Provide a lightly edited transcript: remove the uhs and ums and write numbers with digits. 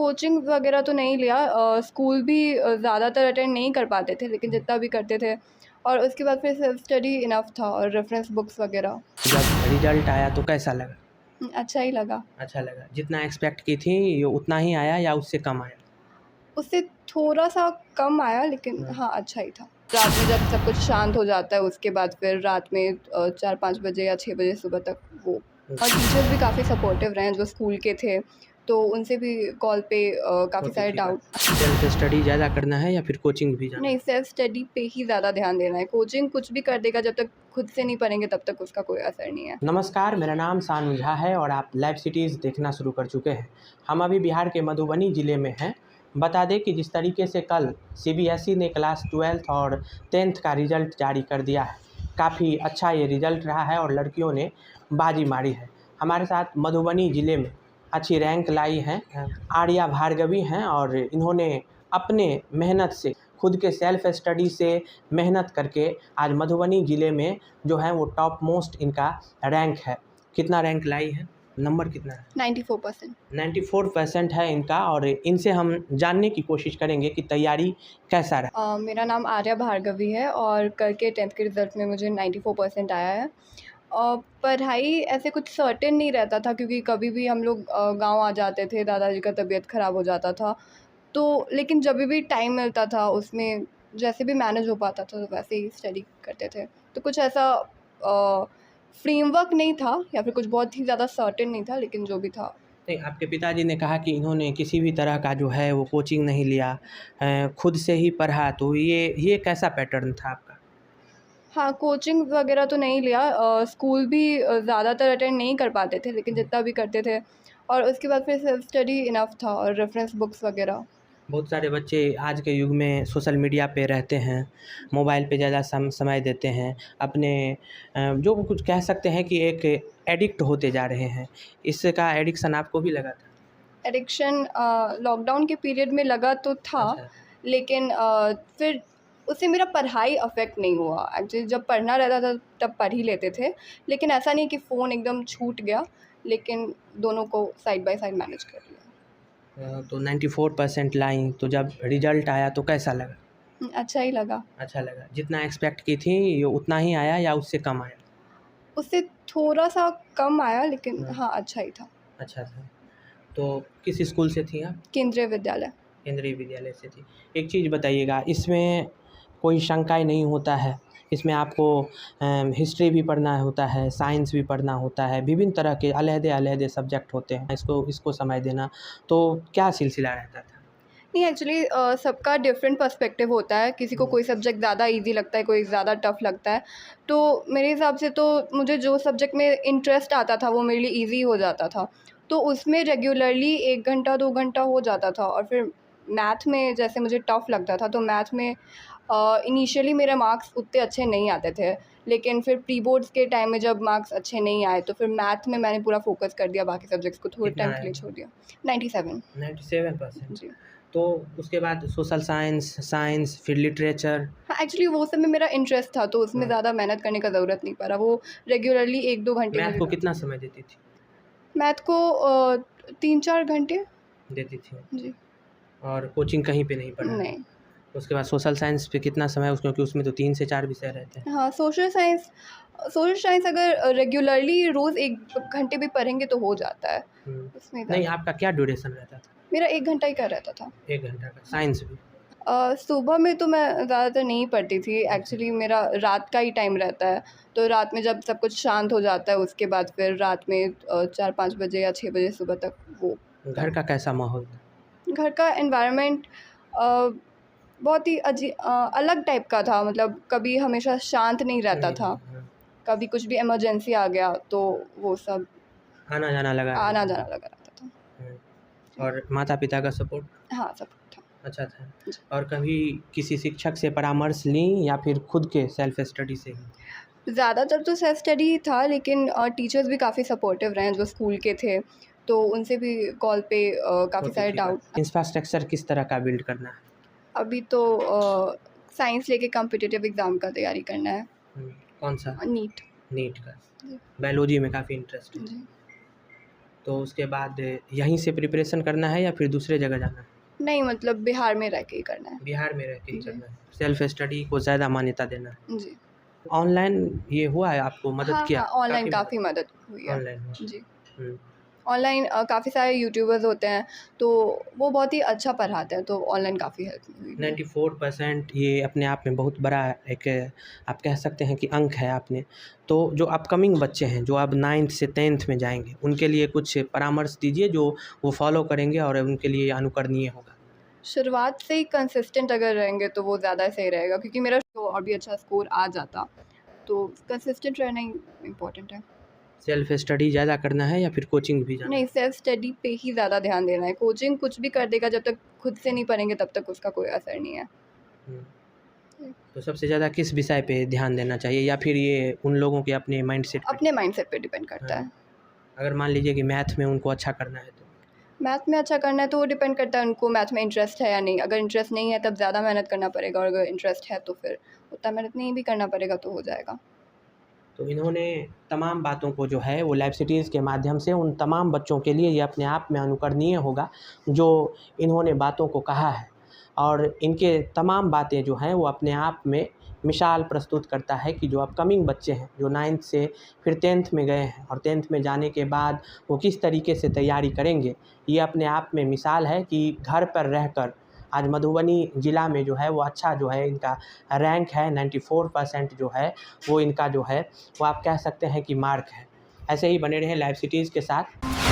Coaching वगैरह तो नहीं लिया, स्कूल भी ज़्यादातर अटेंड नहीं कर पाते थे, लेकिन जितना भी करते थे। और उसके बाद फिर सेल्फ स्टडी इनफ था और रेफरेंस बुक्स वगैरह। जब रिजल्ट आया तो कैसा लगा? अच्छा ही लगा। अच्छा लगा। जितना एक्सपेक्ट की थी ये उतना ही आया या उससे कम आया? उससे थोड़ा-सा कम आया, लेकिन हाँ, अच्छा ही था। रात में जब सब कुछ शांत हो जाता है, उसके बाद फिर रात में 4-5 बजे या 6 बजे सुबह तक वो। और टीचर्स भी काफ़ी सपोर्टिव रहे हैं जो स्कूल के थे, तो उनसे भी कॉल पे काफ़ी होती सारे थी डाउट। बात। सेल्फ स्टडी ज़्यादा करना है या फिर कोचिंग भी जाना नहीं, है? सेल्फ स्टडी पे ही ज़्यादा ध्यान देना है। कोचिंग कुछ भी कर देगा, जब तक खुद से नहीं पढ़ेंगे तब तक उसका कोई असर नहीं है। नमस्कार, मेरा नाम सानू झा है और आप लाइव सिटीज़ देखना शुरू कर चुके हैं। हम अभी बिहार के मधुबनी ज़िले में हैं। बता दें कि जिस तरीके से कल सीबीएसई ने क्लास 12th और 10th का रिज़ल्ट जारी कर दिया है, काफ़ी अच्छा ये रिज़ल्ट रहा है और लड़कियों ने बाजी मारी है। हमारे साथ मधुबनी ज़िले में अच्छी रैंक लाई हैं आर्या भार्गवी हैं और इन्होंने अपने मेहनत से, खुद के सेल्फ स्टडी से मेहनत करके आज मधुबनी ज़िले में जो है वो टॉप मोस्ट इनका रैंक है। कितना रैंक लाई है? नंबर कितना है? 94%। 94% है इनका और इनसे हम जानने की कोशिश करेंगे कि तैयारी कैसा रहा। मेरा नाम आर्या भार्गवी है और कल के 10th के रिज़ल्ट में मुझे 94% आया है। पढ़ाई ऐसे कुछ सर्टेन नहीं रहता था, क्योंकि कभी भी हम लोग गाँव आ जाते थे, दादाजी का तबीयत ख़राब हो जाता था। तो लेकिन जब भी टाइम मिलता था उसमें जैसे भी मैनेज हो पाता था, तो वैसे ही स्टडी करते थे। तो कुछ ऐसा फ्रेमवर्क नहीं था या फिर कुछ बहुत ही ज़्यादा सर्टेन नहीं था, लेकिन जो भी था। नहीं, आपके पिताजी ने कहा कि इन्होंने किसी भी तरह का जो है वो कोचिंग नहीं लिया, खुद से ही पढ़ा, तो ये कैसा पैटर्न था आपका? हाँ, कोचिंग वगैरह तो नहीं लिया, स्कूल भी ज़्यादातर अटेंड नहीं कर पाते थे, लेकिन जितना भी करते थे। और उसके बाद फिर सेल्फ स्टडी इनफ था और रेफरेंस बुक्स वगैरह। बहुत सारे बच्चे आज के युग में सोशल मीडिया पे रहते हैं, मोबाइल पे ज़्यादा समय देते हैं, अपने जो कुछ कह सकते हैं कि एक एडिक्ट होते जा रहे हैं। इसका एडिक्शन आपको भी लगा था? एडिक्शन लॉकडाउन के पीरियड में लगा तो था, अच्छा। लेकिन फिर उससे मेरा पढ़ाई अफ़ेक्ट नहीं हुआ। एक्चुअली जब पढ़ना रहता था तब पढ़ ही लेते थे, लेकिन ऐसा नहीं कि फ़ोन एकदम छूट गया, लेकिन दोनों को साइड बाय साइड मैनेज कर लिया। तो 94% लाईं, तो जब रिज़ल्ट आया तो कैसा लगा? अच्छा ही लगा। अच्छा लगा। जितना एक्सपेक्ट की थी ये उतना ही आया या उससे कम आया? उससे थोड़ा-सा कम आया, लेकिन हाँ, अच्छा ही था। अच्छा था। तो किस स्कूल से थी आप? केंद्रीय विद्यालय। केंद्रीय विद्यालय से थी। एक चीज़ बताइएगा, इसमें कोई शंकाएँ नहीं होता है? इसमें आपको हिस्ट्री भी पढ़ना होता है, साइंस भी पढ़ना होता है, विभिन्न तरह के अलग-अलग सब्जेक्ट होते हैं, इसको समय देना, तो क्या सिलसिला रहता था? नहीं, एक्चुअली सबका डिफरेंट पर्सपेक्टिव होता है। किसी को कोई सब्जेक्ट ज़्यादा ईज़ी लगता है, कोई ज़्यादा टफ़ लगता है। तो मेरे हिसाब से तो मुझे जो सब्जेक्ट में इंटरेस्ट आता था वो मेरे लिए ईज़ी हो जाता था। तो उसमें रेगुलरली 1 घंटा 2 घंटा हो जाता था। और फिर मैथ में जैसे मुझे टफ़ लगता था, तो मैथ में इनिशियली मेरे मार्क्स उतने अच्छे नहीं आते थे। लेकिन फिर प्री बोर्ड्स के टाइम में जब मार्क्स अच्छे नहीं आए, तो फिर मैथ में मैंने पूरा फ़ोकस कर दिया, बाकी सब्जेक्ट्स को थोड़े कितना टाइम के आया? लिए छोड़ दिया। 97। 97%। जी। तो उसके बाद सोशल साइंस फिर लिटरेचर। हाँ, एक्चुअली वो सब में मेरा इंटरेस्ट था, तो उसमें ज़्यादा मेहनत करने का ज़रूरत नहीं पड़ा। वो रेगुलरली 1-2 घंटे मैथ मुझे को कर। कितना समय देती थी? मैथ को 3-4 घंटे। देती थी। जी। और कोचिंग कहीं पे नहीं पढ़ा? नहीं। उसके बाद सोशल साइंस पे कितना समय क्योंकि उसमें तो 3 से 4 विषय रहते हैं। हाँ, सोशल साइंस अगर रेगुलरली रोज़ 1 घंटे भी पढ़ेंगे तो हो जाता है। उसमें नहीं, ज़्यादा आपका क्या ड्यूरेशन रहता था? मेरा 1 घंटा ही का रहता था। 1 घंटा का, साइंस भी? सुबह में तो मैं ज़्यादातर नहीं पढ़ती थी। एक्चुअली मेरा रात का ही टाइम रहता है, तो रात में जब सब कुछ शांत हो जाता है, उसके बाद फिर रात में 4-5 बजे या 6 बजे सुबह तक वो। घर का कैसा माहौल था? घर का एनवायरनमेंट बहुत ही अलग टाइप का था। मतलब कभी हमेशा शांत नहीं रहता नहीं, था, हाँ। कभी कुछ भी इमरजेंसी आ गया तो वो सब आना जाना लगा रहता आना-जाना था। लगा रहता था। और माता पिता का सपोर्ट हाँ, सब था। अच्छा था? जी। और कभी किसी शिक्षक से परामर्श ली या फिर खुद के सेल्फ स्टडी से ही? ज़्यादातर तो सेल्फ स्टडी ही था, लेकिन टीचर्स भी काफ़ी सपोर्टिव रहे हैं जो स्कूल के थे, तो उनसे भी कॉल पे काफ़ी होती सारे थी बात। डाउट। इंफ्रास्ट्रक्चर किस तरह का बिल्ड करना है? अभी तो साइंस लेके कॉम्पिटिटिव एग्ज़ाम का तैयारी करना है। कौन सा? नीट। नीट का। जी। बायोलॉजी में काफ़ी इंटरेस्ट है। जी। तो उसके बाद यहीं से प्रिपरेशन करना है या फिर दूसरे जगह जाना है? नहीं, मतलब बिहार में रह के ही करना है। बिहार में रह के ही जी। करना है। सेल्फ स्टडी को ज़्यादा मान्यता देना है। जी। ऑनलाइन ये हुआ है, आपको मदद हाँ, किया? हाँ, ऑनलाइन काफ़ी काफ़ी मदद हुई है। ऑनलाइन हुआ। जी। हुँ। ऑनलाइन काफ़ी सारे यूट्यूबर्स होते हैं, तो वो बहुत ही अच्छा पढ़ाते हैं, तो ऑनलाइन काफ़ी हेल्प हुई है। 94% ये अपने आप में बहुत बड़ा एक आप कह सकते हैं कि अंक है आपने। तो जो अपकमिंग बच्चे हैं, जो अब 9th से 10th में जाएँगे, उनके लिए कुछ परामर्श दीजिए जो वो फ़ॉलो करेंगे और उनके लिए अनुकरणीय होगा। शुरुआत से ही कंसिस्टेंट अगर रहेंगे तो वो ज़्यादा सही रहेगा, क्योंकि मेरा तो और भी अच्छा स्कोर आ जाता, तो कंसिस्टेंट रहना ही इम्पोर्टेंट है। सेल्फ स्टडी ज़्यादा करना है या फिर कोचिंग भी जाना नहीं, है? सेल्फ स्टडी पे ही ज़्यादा ध्यान देना है। कोचिंग कुछ भी कर देगा, जब तक खुद से नहीं पढ़ेंगे तब तक उसका कोई असर नहीं है। हुँ। तो सबसे ज़्यादा किस विषय पे ध्यान देना चाहिए या फिर ये उन लोगों के अपने माइंडसेट पे? अपने माइंडसेट पे डिपेंड करता हाँ। है। अगर मान लीजिए कि मैथ में उनको अच्छा करना है तो? मैथ में अच्छा करना है तो वो डिपेंड करता है उनको मैथ में इंटरेस्ट है या नहीं। अगर इंटरेस्ट नहीं है तब ज़्यादा मेहनत करना पड़ेगा, और अगर इंटरेस्ट है तो फिर उतना मेहनत नहीं भी करना पड़ेगा, तो हो जाएगा। तो इन्होंने तमाम बातों को जो है वो लैब सिटीज़ के माध्यम से उन तमाम बच्चों के लिए ये अपने आप में अनुकरणीय होगा, जो इन्होंने बातों को कहा है। और इनके तमाम बातें जो हैं वो अपने आप में मिसाल प्रस्तुत करता है कि जो अपकमिंग बच्चे हैं, जो 9th से फिर 10th में गए हैं और 10th में जाने के बाद वो किस तरीके से तैयारी करेंगे, ये अपने आप में मिसाल है कि घर पर रहकर आज मधुबनी ज़िला में जो है वो अच्छा जो है इनका रैंक है। 94% जो है वो इनका जो है वो आप कह सकते हैं कि मार्क है। ऐसे ही बने रहें लाइव सिटीज़ के साथ।